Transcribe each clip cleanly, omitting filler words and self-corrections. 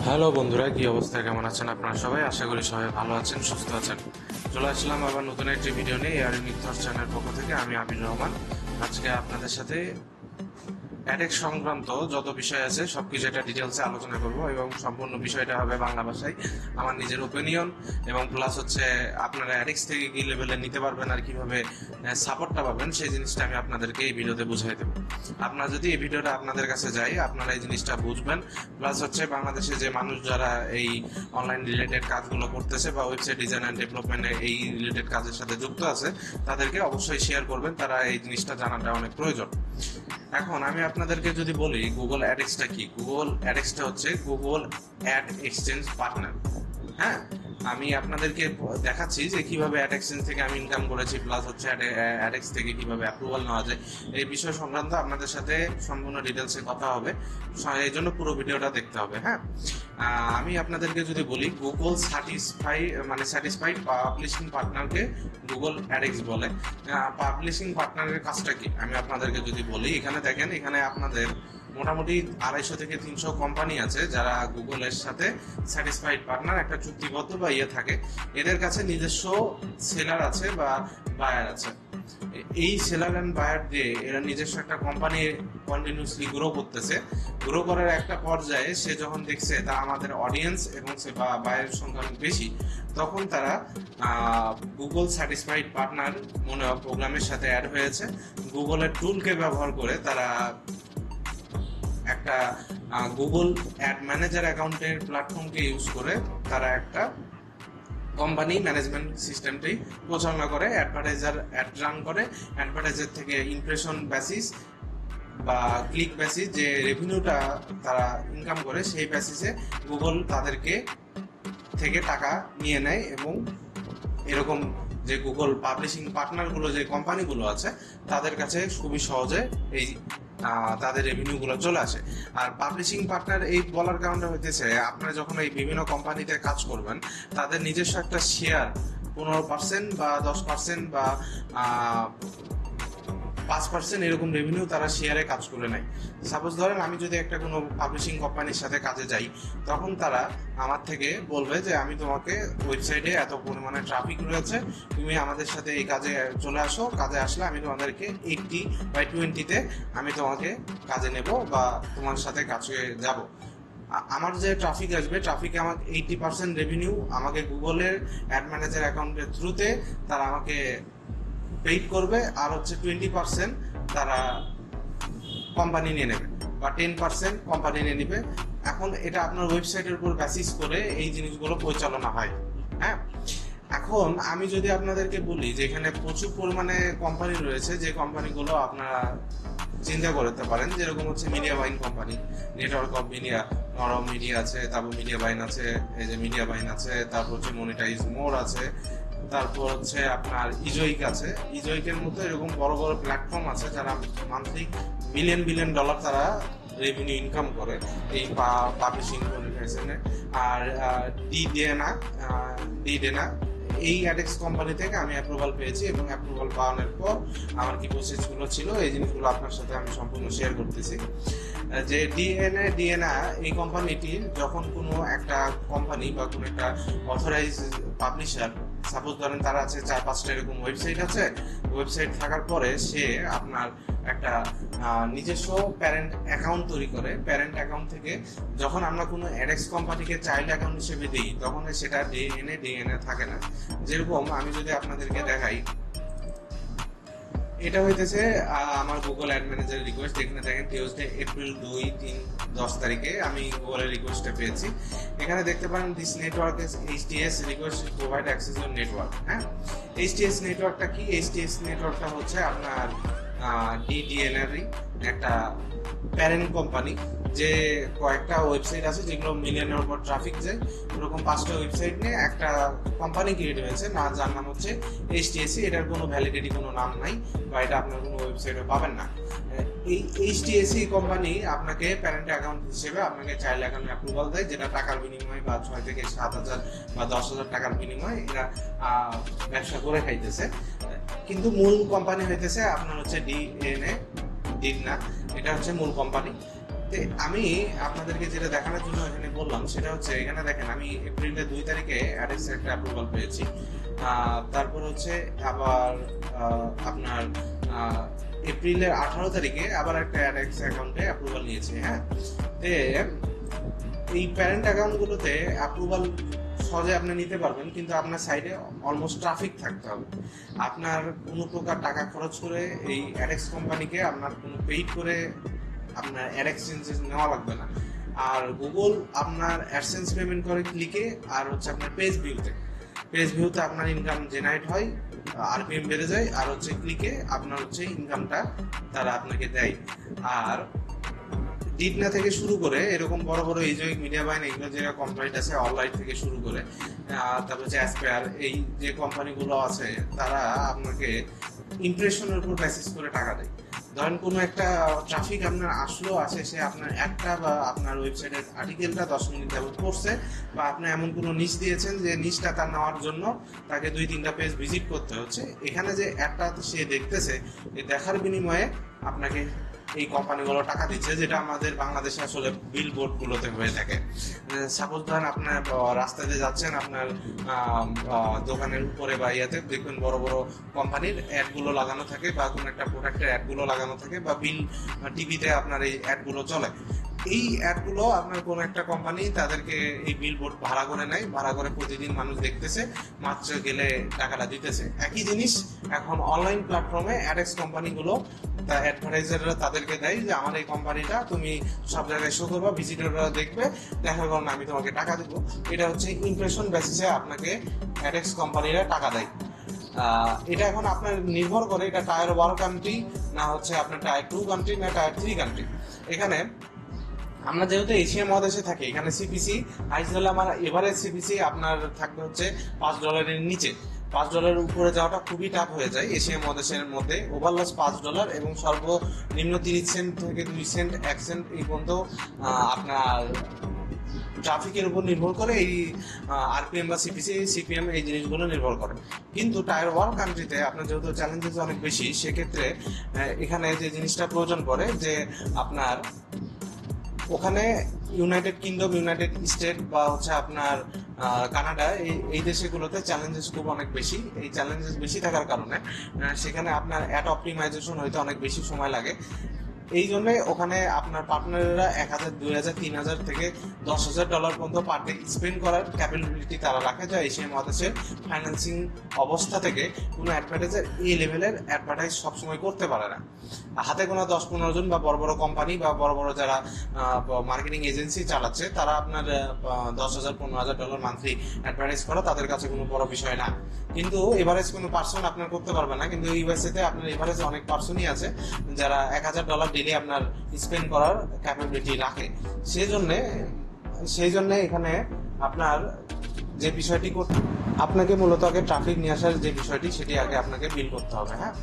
Hello বন্ধুরা, কি অবস্থা? কেমন আছেন আপনারা সবাই? আশা করি সবাই ভালো আছেন, সুস্থ আছেন। চলে আসলাম আবার নতুন একটি ভিডিও নিয়ে ইয়ারিং চ্যানেল পক্ষ থেকে। আমি আবির রহমান। আজকে আপনাদের সাথে অ্যাডেক্স সংক্রান্ত যত বিষয় আছে সবকিছু এটা ডিটেলসে আলোচনা করব এবং সম্পূর্ণ বিষয়টা হবে বাংলা ভাষায়। আমার নিজের ওপিনিয়ন এবং প্লাস হচ্ছে আপনারা অ্যাডেক্স থেকে কি লেভেলে নিতে পারবেন আর কিভাবে সাপোর্টটা পাবেন সেই জিনিসটা আমি আপনাদেরকে এই ভিডিওতে বুঝিয়ে দেবো। আপনারা যদি এই ভিডিওটা আপনাদের কাছে যায় আপনারা এই জিনিসটা বুঝবেন। প্লাস হচ্ছে বাংলাদেশে যে মানুষ যারা এই অনলাইন রিলেটেড কাজগুলো করতেছে বা ওয়েবসাইট ডিজাইন অ্যান্ড ডেভেলপমেন্টে এই রিলেটেড কাজের সাথে যুক্ত আছে তাদেরকে অবশ্যই শেয়ার করবেন, তারা এই জিনিসটা জানাটা অনেক প্রয়োজন। এখন আমি আপনাদেরকে যদি বলি গুগল অ্যাডেক্সটা কি, গুগল অ্যাডেক্সটা হচ্ছে গুগল অ্যাড এক্সচেঞ্জ পার্টনার। হ্যাঁ, আমি আপনাদেরকে দেখাচ্ছি যে কিভাবে অ্যাড এক্সচেঞ্জ থেকে আমি ইনকাম করেছি, প্লাস হচ্ছে অ্যাডেক্স থেকে কিভাবে অ্যাপ্রুভাল নেওয়া যায়। এই বিষয় সংক্রান্ত আপনাদের সাথে সম্পূর্ণ ডিটেলসে কথা হবে, এই জন্য পুরো ভিডিওটা দেখতে হবে। হ্যাঁ, আমি আপনাদেরকে যদি বলি গুগল স্যাটিসফাইড পাবলিশিং পার্টনারকে গুগল অ্যাডেক্স বলে। পাবলিশিং পার্টনারের কাজটা কি আমি আপনাদেরকে যদি বলি, এখানে দেখেন, এখানে আপনাদের মোটামুটি 250 থেকে 300 কোম্পানি আছে যারা গুগলের সাথে স্যাটিসফাইড পার্টনার একটা চুক্তিবদ্ধ বা থাকে। এদের কাছে নিজস্ব সেলার আছে বা বায়ার আছে। এই সেলার অ্যান্ড বায়ার দিয়ে এরা নিজস্ব একটা কোম্পানি কন্টিনিউসলি গ্রো করতেছে। গ্রো করার একটা পর্যায়ে সে যখন দেখছে তা আমাদের অডিয়েন্স এবং সে বায়ারের সংখ্যা অনেক বেশি, তখন তারা গুগল স্যাটিসফাইড পার্টনার মনে প্রোগ্রামের সাথে অ্যাড হয়েছে। গুগলের টুলকে ব্যবহার করে তারা একটা গুগল অ্যাড ম্যানেজার অ্যাকাউন্টের প্ল্যাটফর্মকে ইউজ করে তারা একটা কোম্পানি ম্যানেজমেন্ট সিস্টেমটি পরিচালনা করে, অ্যাডভার্টাইজার অ্যাড রান করে। অ্যাডভার্টাইজার থেকে ইমপ্রেশন বেসিস বা ক্লিক বেসিস যে রেভিনিউটা তারা ইনকাম করে সেই বেসিসে গুগল তাদেরকে থেকে টাকা নিয়ে নেয় এবং এরকম যে গুগল পাবলিশিং পার্টনারগুলো যে কোম্পানিগুলো আছে তাদের কাছে খুবই সহজে এই তাদের রেভিনিউগুলো চলে আসে। আর পাবলিশিং পার্টনার এই বলার কারণটা হইতেছে আপনারা যখন এই বিভিন্ন কোম্পানিতে কাজ করবেন তাদের নিজস্ব একটা শেয়ার 15% বা 10% বা 5% এরকম রেভিনিউ তারা শেয়ারে কাজ করে নেয়। সাপোজ ধরেন আমি যদি একটা কোনো পাবলিশিং কোম্পানির সাথে কাজে যাই, তখন তারা আমার থেকে বলবে যে আমি তোমাকে ওয়েবসাইটে এত পরিমাণে ট্রাফিক রয়েছে, তুমি আমাদের সাথে এই কাজে চলে আসো। কাজে আসলে আমি তোমাদেরকে 80/20-তে আমি তোমাকে কাজে নেব বা তোমার সাথে কাজে যাব। আমার যে ট্রাফিক আসবে, ট্রাফিকে আমাকে 80% রেভিনিউ আমাকে গুগলের অ্যাড ম্যানেজার অ্যাকাউন্টের থ্রুতে তারা আমাকে পেইড করবে, আর হচ্ছে 20% তারা কোম্পানি নিয়ে নেবে বা 10% কোম্পানি নিয়ে নেবে। এখন এটা আপনার ওয়েবসাইটের উপর বেসিস করে এই জিনিসগুলো পরিচালনা হয়। হ্যাঁ, এখন আমি যদি আপনাদেরকে বলি যে এখানে প্রচুর পরিমাণে কোম্পানি রয়েছে, যে কোম্পানিগুলো আপনারা চিন্তা করতে পারেন, যেরকম হচ্ছে মিডিয়া বাইন কোম্পানি, নেটওয়ার্ক অফ মিডিয়া, নরম মিডিয়া আছে, তারপর মিডিয়া বাইন আছে, এই যে মিডিয়া বাইন আছে, তারপর হচ্ছে মনিটাইজ মোর আছে, তারপর হচ্ছে আপনার ইজোইক আছে। ইজোইকের মতো এরকম বড় বড় প্ল্যাটফর্ম আছে যারা মান্থলি বিলিয়ন বিলিয়ন ডলার তারা রেভিনিউ ইনকাম করে এই পাবলিশিং মনিটাইজেশনে। আর ডি ডেনা এই অ্যাডেক্স কোম্পানি থেকে আমি অ্যাপ্রুভাল পেয়েছি এবং অ্যাপ্রুভাল পাওয়ানোর পর আমার কি প্রসেসগুলো ছিল এই জিনিসগুলো আপনার সাথে আমি সম্পূর্ণ শেয়ার করতেছি। যে ডিএনএ এই কোম্পানিটির যখন কোনো একটা কোম্পানি বা কোনো একটা অথরাইজ পাবলিশার, সাপোজ ধরেন তারা আছে 4-5টা এরকম ওয়েবসাইট আছে, ওয়েবসাইট থাকার পরে সে আপনার একটা নিজস্ব প্যারেন্ট অ্যাকাউন্ট তৈরি করে। প্যারেন্ট অ্যাকাউন্ট থেকে যখন আমরা কোনো অ্যাডেক্স কোম্পানিকে চাইল্ড অ্যাকাউন্ট হিসেবে দিই তখন সেটা ডিএনএ থাকে না। যেরকম আমি যদি আপনাদেরকে দেখাই, এটা হইতেছে আমার গুগল অ্যাড ম্যানেজার রিকোয়েস্ট। এখানে দেখেন টিউসডে এপ্রিল 2-3-10 তারিখে আমি গুগলের রিকোয়েস্টটা পেয়েছি। এখানে দেখতে পারেন this network is HTS request provide access on network. হ্যাঁ, এইচটিএস নেটওয়ার্কটা কি? এইচটিএস নেটওয়ার্কটা হচ্ছে আপনার ডিডিএনএরই একটা প্যারেন্ট কোম্পানি, যে কয়েকটা ওয়েবসাইট আছে যেগুলো মিলিয়নের উপর ট্রাফিক যায়, ওরকম 5টা ওয়েবসাইট নিয়ে একটা কোম্পানি ক্রিয়েট হয়েছে না, যার নাম হচ্ছে এইচটিএসসি। এটার কোনো ভ্যালিডিটি কোনো নাম নাই বা এটা আপনার কোনো ওয়েবসাইটে পাবেন না। এই এইচটিএসসি কোম্পানি আপনাকে প্যারেন্ট অ্যাকাউন্ট হিসেবে আপনাকে চাইল্ড অ্যাকাউন্ট অ্যাপ্রুভাল দেয়, যেটা টাকার বিনিময়ে বা 6 থেকে 7,000 বা 10,000 টাকার বিনিময়ে এরা ব্যবসা করে খাইতেছে। কিন্তু মূল কোম্পানি হইতেছে আপনার হচ্ছে ডিএনএ, ডিডনা, এটা হচ্ছে মূল কোম্পানি। তো আমি আপনাদেরকে যেটা দেখানোর জন্য এখানে বললাম সেটা হচ্ছে, এখানে দেখেন আমি এপ্রিলের 2 তারিখে অ্যাডেক্স একটা অ্যাপ্রুভাল পেয়েছি। তারপর হচ্ছে আবার আপনার এপ্রিলের 18 তারিখে আবার একটা অ্যাডেক্স অ্যাকাউন্টে অ্যাপ্রুভাল নিয়েছি। হ্যাঁ, তে এই প্যারেন্ট অ্যাকাউন্টগুলোতে অ্যাপ্রুভাল সহজে আপনি নিতে পারবেন, কিন্তু আপনার সাইডে অলমোস্ট ট্রাফিক থাকতে হবে। আপনার কোনো প্রকার টাকা খরচ করে এই অ্যাডেক্স কোম্পানিকে আপনার কোনো পেইড করে আপনার অ্যাড এক্সচেঞ্জেস নেওয়া লাগবে না। আর গুগল আপনার অ্যাডসেন্স পেমেন্ট করে ক্লিকে, আর হচ্ছে আপনার পেজ ভিউতে আপনার ইনকাম জেনারেট হয়, আরপিএম বেড়ে যায়, আর হচ্ছে ক্লিকে আপনার হচ্ছে ইনকামটা তারা আপনাকে দেয়। আর ডিটনা থেকে শুরু করে এরকম বড় বড় ইজোইক মিডিয়া বাইন এগুলো যে কোম্পানি আছে, অনলাইন থেকে শুরু করে তারপর হচ্ছে অ্যাসপেয়ার, এই যে কোম্পানিগুলো আছে তারা আপনাকে ইমপ্রেশনের উপর বেসিস করে টাকা দেয়। ধরেন কোনো একটা ট্রাফিক আপনার আসলো আছে, সে আপনার একটা বা আপনার ওয়েবসাইটের আর্টিকেলটা 10 মিনিট যাবত পড়ছে, বা আপনি এমন কোনো নিচ দিয়েছেন যে নিচটা তার নেওয়ার জন্য তাকে 2-3টা পেজ ভিজিট করতে হচ্ছে, এখানে যে একটা সে দেখতেছে, এই দেখার বিনিময়ে আপনাকে এই কোম্পানিগুলো টাকা দিচ্ছে, যেটা আমাদের বাংলাদেশে আসলে বিলবোর্ড গুলোতে হয়ে থাকে। সাপোজ ধরেন আপনার রাস্তাতে যাচ্ছেন, আপনার দোকানের উপরে বা ইয়াতে দেখবেন বড় বড় কোম্পানির অ্যাড গুলো লাগানো থাকে, বা কোনো একটা প্রোডাক্টের অ্যাড গুলো লাগানো থাকে, বা টিভিতে আপনার এই অ্যাড গুলো চলে। এই অ্যাডগুলো আপনার কোন একটা কোম্পানি তাদেরকে এই বিলবোর্ড ভাড়া করে নেয়, ভাড়া করে প্রতিদিন মানুষ দেখতেছে, মাত্র গেলে টাকাটা দিতেছে। একই জিনিস এখন অনলাইন প্ল্যাটফর্মে অ্যাডেক্স কোম্পানিগুলো অ্যাডভার্টাইজাররা তাদেরকে দেয় যে আমার এই কোম্পানিটা তুমি সব জায়গায় শো করবা, ভিজিটররা দেখবে, দেখার কারণে আমি তোমাকে টাকা দেবো। এটা হচ্ছে ইমপ্রেশন বেসিসে আপনাকে অ্যাডেক্স কোম্পানিরা টাকা দেয়। এটা এখন আপনার নির্ভর করে এটা টায়ার 1 কান্ট্রি না হচ্ছে আপনার টায়ার 2 কান্ট্রি না টায়ার 3 কান্ট্রি। এখানে আমরা যেহেতু এশিয়া মহাদেশে থাকি, এখানে সিপিসি হাইস্ট হলে আমার এভারেজ সিপিসি আপনার থাকবে হচ্ছে $5 নিচে। $5 উপরে যাওয়াটা খুবই টাফ হয়ে যায় এশিয়া মহাদেশের মধ্যে। ওভারলস $5 এবং সর্বনিম্ন 30 সেন্ট থেকে 2 সেন্ট 1 সেন্ট এই পর্যন্ত আপনার ট্রাফিকের উপর নির্ভর করে এই আরপিএম বা সিপিএম এই জিনিসগুলো নির্ভর করে। কিন্তু টায়ার 1 কান্ট্রিতে আপনার যেহেতু চ্যালেঞ্জেস অনেক বেশি, সেক্ষেত্রে এখানে যে জিনিসটা প্রয়োজন পড়ে যে আপনার ওখানে ইউনাইটেড কিংডম, ইউনাইটেড স্টেট বা হচ্ছে আপনার কানাডা, এই দেশগুলোতে চ্যালেঞ্জেস খুব অনেক বেশি। এই চ্যালেঞ্জেস বেশি থাকার কারণে সেখানে আপনার অ্যাড অপটিমাইজেশন হইতে অনেক বেশি সময় লাগে। এই জন্য ওখানে আপনার পার্টনাররা 1,000, 2,000, 3,000 থেকে $10,000 পর্যন্ত পার ডে স্পেন্ড করার ক্যাপাবিলিটি তারা রাখে, যা এশিয়া মহাদেশের ফাইন্যান্সিং অবস্থা থেকে কোনো অ্যাডভার্টাইজার এই লেভেলের অ্যাডভার্টাইজ সবসময় করতে পারে না। হাতে গোনা 10-15 জন বা বড় বড় কোম্পানি বা বড় বড় যারা মার্কেটিং এজেন্সি চালাচ্ছে, তারা আপনার $10,000, $15,000 মান্থলি অ্যাডভার্টাইজ করা তাদের কাছে কোনো বড় বিষয় না। কিন্তু এভারেজ কোনো পার্সন আপনার করতে পারবে না। কিন্তু ইউএসএ তে আপনার এভারেজ অনেক পার্সনই আছে যারা $1,000 ডেলি আপনার স্পেন্ড করার ক্যাপাবিলিটি রাখে। সেই জন্য এখানে আপনার যে বিষয়টি আপনাকে মূলত আগে ট্রাফিক নিয়ে আসার যে বিষয়টি, সেটি আগে আপনাকে বিল করতে হবে। হ্যাঁ,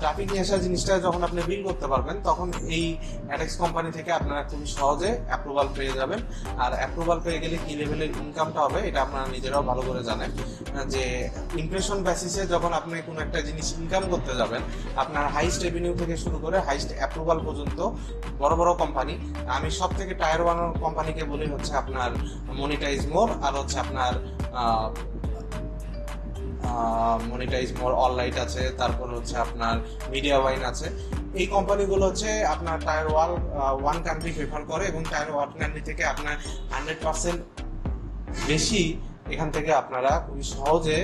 ট্রাফিক নিয়ে আসার জিনিসটা যখন আপনি বিল করতে পারবেন, তখন এই অ্যাডেক্স কোম্পানি থেকে আপনারা খুবই সহজে অ্যাপ্রুভাল পেয়ে যাবেন। আর অ্যাপ্রুভাল পেয়ে গেলে কি লেভেলের ইনকামটা হবে এটা আপনারা নিজেরাও ভালো করে জানেন, যে ইমপ্রেশন বেসিসে যখন আপনি কোনো একটা জিনিস ইনকাম করতে যাবেন, আপনার হাইস্ট রেভিনিউ থেকে শুরু করে হাইস্ট অ্যাপ্রুভাল পর্যন্ত বড় বড় কোম্পানি, আমি সব থেকে টায়ার 1 কোম্পানিকে বলি হচ্ছে আপনার মনিটাইজ মোর, আর হচ্ছে আপনার মনিটাইজ মোর, অনলাইট আছে, তারপর হচ্ছে আপনার মিডিয়া ওয়াইন আছে। এই কোম্পানিগুলো হচ্ছে আপনার টায়ার 1 কান্ট্রি প্রেফার করে, এবং টায়ার 1 কান্ট্রি থেকে আপনার 100% বেশি এখান থেকে আপনারা খুবই সহজে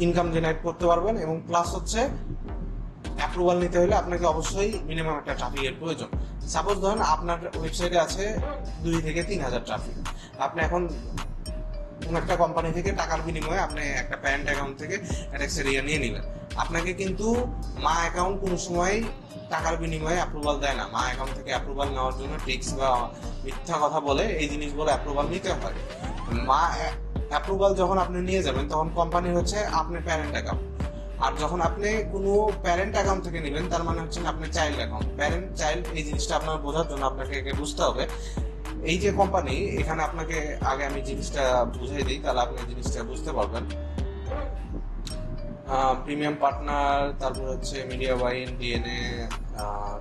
ইনকাম জেনারেট করতে পারবেন। এবং প্লাস হচ্ছে অ্যাপ্রুভাল নিতে হলে আপনাকে অবশ্যই মিনিমাম একটা ট্রাফিকের প্রয়োজন। সাপোজ ধরুন আপনার ওয়েবসাইটে আছে 2 থেকে 3,000 ট্রাফিক, আপনি এখন কোন একটা কোম্পানি থেকে টাকার বিনিময়ে আপনি একটা প্যারেন্ট অ্যাকাউন্ট থেকে অ্যাডেক্স এরিয়া নিয়ে নিলেন। আপনাকে কিন্তু মা অ্যাকাউন্ট কোনো সময় টাকার বিনিময়ে অ্যাপ্রুভাল দেয় না। মা অ্যাকাউন্ট থেকে অ্যাপ্রুভাল নেওয়ার জন্য ট্রিক্স বা মিথ্যা কথা বলে এই জিনিসগুলো অ্যাপ্রুভাল নিতে হয়। মা অ্যাপ্রুভাল যখন আপনি নিয়ে যাবেন, তখন কোম্পানি হচ্ছে আপনার প্যারেন্ট অ্যাকাউন্ট। আর যখন আপনি কোনো প্যারেন্ট অ্যাকাউন্ট থেকে নেবেন, তার মানে হচ্ছে আপনার চাইল্ড অ্যাকাউন্ট। প্যারেন্ট চাইল্ড এই জিনিসটা আপনার বোঝার জন্য আপনাকে বুঝতে হবে এই যে কোম্পানি, এখানে আপনাকে আগে আমি জিনিসটা বুঝাই দিই, তাহলে আপনি জিনিসটা বুঝতে পারবেন। প্রিমিয়াম পার্টনার, তারপর হচ্ছে মিডিয়া ওয়াইন, ডিএনএ,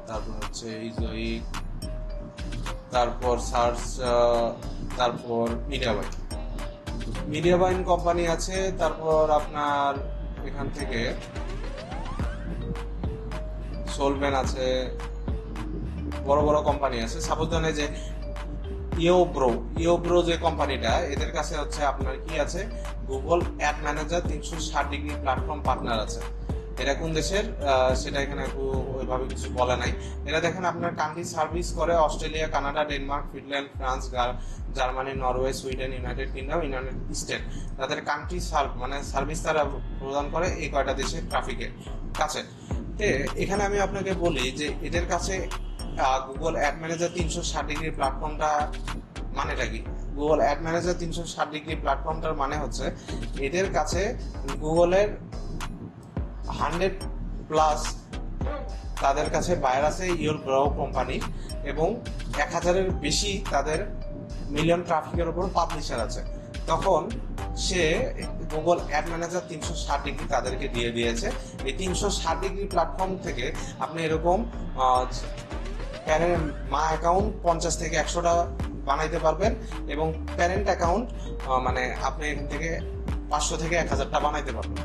তারপর হচ্ছে ইজোই, তারপর সার্চ, তারপর media wine. Media wine company আছে, তারপর আপনার এখান থেকে সোলভেন আছে, বড় বড় কোম্পানি আছে। সাপোজ ধরেন যে ইওব্রো যে কোম্পানিটা, এদের কাছে হচ্ছে আপনার কি আছে, Google ad manager 360 degree platform partner আছে। এটা কোন দেশের সেটা এখানে ওইভাবে কিছু বলা নাই। এটা দেখেন আপনার কান্ট্রি সার্ভিস করে Australia, Canada, Denmark, Finland, France, Germany, Norway, Sweden, United kingdom, United state. তাদের কান্ট্রি মানে সার্ভিস তারা প্রদান করে এই কয়টা দেশের ট্রাফিকের কাছে। এখানে আমি আপনাকে বলি যে এদের কাছে গুগল অ্যাড ম্যানেজার 360 ডিগ্রি প্ল্যাটফর্মটা মানেটা কি? গুগল অ্যাড ম্যানেজার 360 ডিগ্রি প্ল্যাটফর্মটার মানে হচ্ছে এদের কাছে গুগলের 100+ তাদের কাছে বায়ার আছে ইওব্রো কোম্পানি, এবং 1000-এর বেশি তাদের মিলিয়ন ট্রাফিকের উপর পাবলিশার আছে। তখন সে গুগল অ্যাড ম্যানেজার 360 ডিগ্রি তাদেরকে দিয়ে দিয়েছে। এই 360 ডিগ্রি প্ল্যাটফর্ম থেকে আপনি এরকম মা অ্যাকাউন্ট 50 থেকে 100টা বানাইতে পারবেন, এবং প্যারেন্ট অ্যাকাউন্ট মানে আপনি এখান থেকে 500 থেকে 1000টা বানাইতে পারবেন।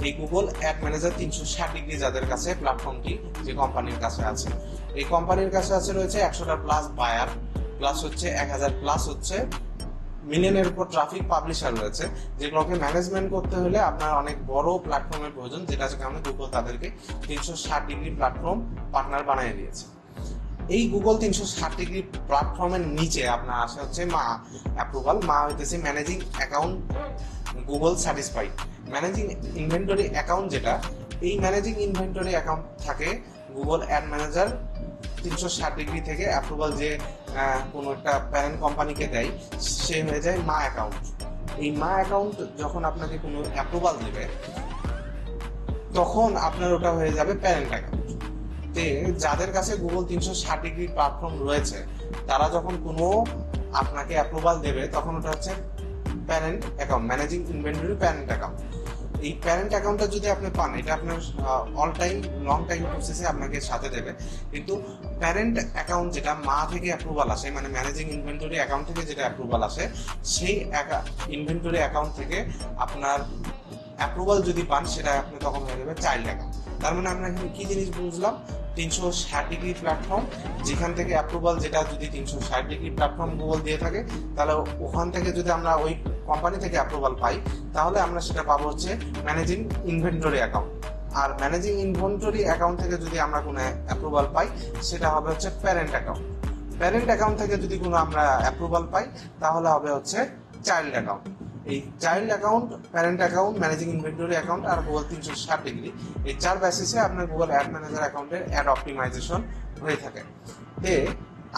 এই গুগল অ্যাড ম্যানেজার 360 ডিগ্রি যাদের কাছে প্ল্যাটফর্মটি যে কোম্পানির কাছে আছে, এই কোম্পানির কাছে আছে রয়েছে 100টা+ বায়ার, প্লাস হচ্ছে 1000+ হচ্ছে মিলিয়নের উপর ট্রাফিক পাবলিশার রয়েছে, যেগুলোকে ম্যানেজমেন্ট করতে হলে আপনার অনেক বড় প্ল্যাটফর্মের প্রয়োজন, যেটা কারণে গুগল তাদেরকে 360 ডিগ্রি প্ল্যাটফর্ম পার্টনার বানিয়ে দিয়েছে। এই গুগল 360 ডিগ্রি প্ল্যাটফর্মের নিচে আপনার আসে হচ্ছে মা অ্যাপ্রুভাল। মা হইতেছে managing account Google satisfied. Managing inventory account যেটা, এই ম্যানেজিং ইনভেন্টরি অ্যাকাউন্ট থাকে গুগল অ্যাড ম্যানেজার 360 ডিগ্রি থেকে অ্যাপ্রুভাল যে কোনো একটা প্যারেন্ট কোম্পানিকে দেয়, সে হয়ে যায় মা অ্যাকাউন্ট। এই মা অ্যাকাউন্ট যখন আপনাকে কোনো অ্যাপ্রুভাল দেবে, তখন আপনার ওটা হয়ে যাবে প্যারেন্ট অ্যাকাউন্ট। যাদের কাছে গুগল 360 ডিগ্রি প্ল্যাটফর্ম রয়েছে, তারা যখন কোনো আপনাকে অ্যাপ্রুভাল দেবে, তখন ওটা হচ্ছে parent account, managing inventory parent account. এই প্যারেন্ট অ্যাকাউন্টটা যদি আপনি পান, এটা আপনার অল টাইম লং টাইম প্রসেসে আপনাকে সাথে দেবে। কিন্তু প্যারেন্ট অ্যাকাউন্ট যেটা মা থেকে অ্যাপ্রুভাল আসে, মানে ম্যানেজিং ইনভেন্টরি অ্যাকাউন্ট থেকে যেটা অ্যাপ্রুভাল আসে, সেই ইনভেন্টরি অ্যাকাউন্ট থেকে আপনার অ্যাপ্রুভাল যদি পান, সেটা আপনি তখন হয়ে যাবে চাইল্ড অ্যাকাউন্ট। তার মানে আমরা এখানে কি জিনিস বুঝলাম? 360 ডিগ্রি প্ল্যাটফর্ম, যেখান থেকে অ্যাপ্রুভাল যেটা যদি 360 ডিগ্রি প্ল্যাটফর্ম গুগল দিয়ে থাকে, তাহলে ওখান থেকে যদি আমরা ওই কোম্পানি থেকে অ্যাপ্রুভাল পাই, তাহলে আমরা সেটা পাবো হচ্ছে ম্যানেজিং ইনভেন্টরি অ্যাকাউন্ট। আর ম্যানেজিং ইনভেন্টরি অ্যাকাউন্ট থেকে যদি আমরা কোনো অ্যাপ্রুভাল পাই, সেটা হবে হচ্ছে প্যারেন্ট অ্যাকাউন্ট। প্যারেন্ট অ্যাকাউন্ট থেকে যদি কোনো আমরা অ্যাপ্রুভাল পাই, তাহলে হবে হচ্ছে চাইল্ড অ্যাকাউন্ট। এই child account, parent account, managing inventory account আর গুগল 360 ডিগ্রি, এই 4 বেসিসে আপনার গুগল অ্যাড ম্যানেজার অ্যাকাউন্টের অ্যাড অপটিমাইজেশন হয়ে থাকে।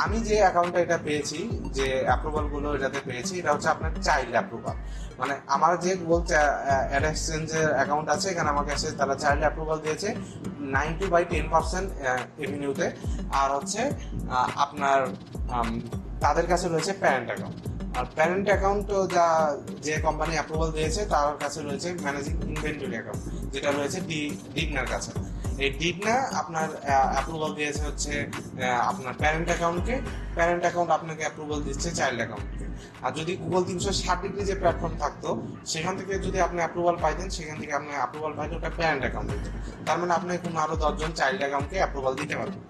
আমি যে অ্যাকাউন্টটা এটা পেয়েছি, যে অ্যাপ্রুভাল গুলো এটাতে পেয়েছি, এটা হচ্ছে আপনার চাইল্ড অ্যাপ্রুভাল। মানে আমার যে গুগল অ্যাড এক্সচেঞ্জের অ্যাকাউন্ট আছে, এখানে আমার কাছে তারা চাইল্ড অ্যাপ্রুভাল দিয়েছে 90/10% এভিনিউতে। আর হচ্ছে আপনার তাদের কাছে রয়েছে প্যারেন্ট অ্যাকাউন্ট। আর প্যারেন্ট অ্যাকাউন্ট যে কোম্পানি অ্যাপ্রুভাল দিয়েছে, তার কাছে রয়েছে ম্যানেজিং ইনভেন্টরি অ্যাকাউন্ট, যেটা রয়েছে ডিগনার কাছে। এই ডিগনা আপনার অ্যাপ্রুভাল দিয়েছে হচ্ছে আপনার প্যারেন্ট অ্যাকাউন্টকে, প্যারেন্ট অ্যাকাউন্ট আপনাকে অ্যাপ্রুভাল দিচ্ছে চাইল্ড অ্যাকাউন্টকে। আর যদি গুগল 360 ডিগ্রি যে প্ল্যাটফর্ম থাকতো, সেখান থেকে যদি আপনি অ্যাপ্রুভাল পাইতেন, সেখান থেকে আপনি অ্যাপ্রুভাল পাইতেন ওটা প্যারেন্ট অ্যাকাউন্ট দিতেন। তার মানে আপনি কোনো আরো 10 জন চাইল্ড অ্যাকাউন্টকে অ্যাপ্রুভাল দিতে পারবেন।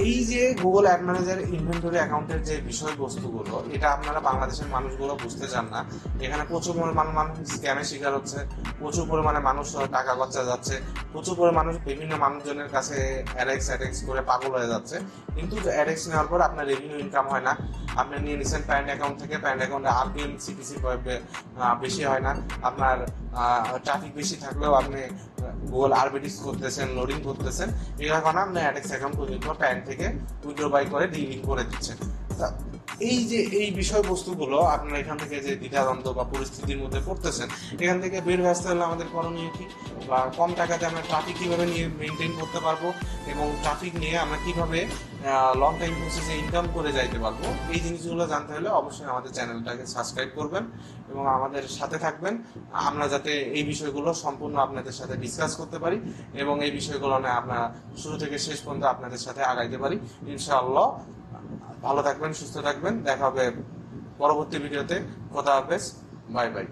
এই যে গুগল অ্যাড ম্যানেজার ইনভেন্টরি অ্যাকাউন্টের যে বিষয়বস্তুগুলো, এটা আপনারা বাংলাদেশের মানুষগুলো বুঝতে চান না। এখানে প্রচুর পরিমাণ মানুষ স্ক্যামের শিকার হচ্ছে, প্রচুর পরিমাণে মানুষ টাকা খরচা যাচ্ছে, প্রচুর পরিমাণ মানুষ বিভিন্ন মানুষজনের কাছে অ্যাডেক্স করে পাগল হয়ে যাচ্ছে। কিন্তু অ্যাডেক্স নেওয়ার পর আপনার রেভিনিউ ইনকাম হয় না। আপনি নিয়ে নিচ্ছেন প্যারেন্ট অ্যাকাউন্ট থেকে, প্যারেন্ট অ্যাকাউন্টে আরপিএম সিপিসি বেশি হয় না। আপনার ট্রাফিক বেশি থাকলেও আপনি গুগল আরবিটিস করতেছেন, লোডিং করতেছেন, এই কারণে আপনি অ্যাডেক্স অ্যাকাউন্ট পর্যন্ত প্যারেন্ট থেকে উইথড্র বাই করে ডিলিং করে দিচ্ছেন। এই যে এই বিষয়বস্তুগুলো আপনারা এখান থেকে যে দ্বিধাদ্বন্দ্ব বা পরিস্থিতির মধ্যে পড়তেছেন, এখান থেকে বের হয়ে আসতে হলে আমাদের করণীয় কি, বা কম টাকাতে আমরা ট্রাফিক কিভাবে নিয়ে মেনটেন করতে পারবো, এবং ট্রাফিক নিয়ে আমরা কিভাবে লং টাইম প্রসেসে ইনকাম করে যাইতে পারবো, এই জিনিসগুলো জানতে হলে অবশ্যই আমাদের চ্যানেলটাকে সাবস্ক্রাইব করবেন এবং আমাদের সাথে থাকবেন। আমরা যাতে এই বিষয়গুলো সম্পূর্ণ আপনাদের সাথে ডিসকাস করতে পারি এবং এই বিষয়গুলো নিয়ে আমরা শুরু থেকে শেষ পর্যন্ত আপনাদের সাথে আগাইতে পারি। ইনশাআল্লাহ ভালো থাকবেন, সুস্থ থাকবেন, দেখা হবে পরবর্তী ভিডিওতে। খোদা হাফেজ, বাই বাই।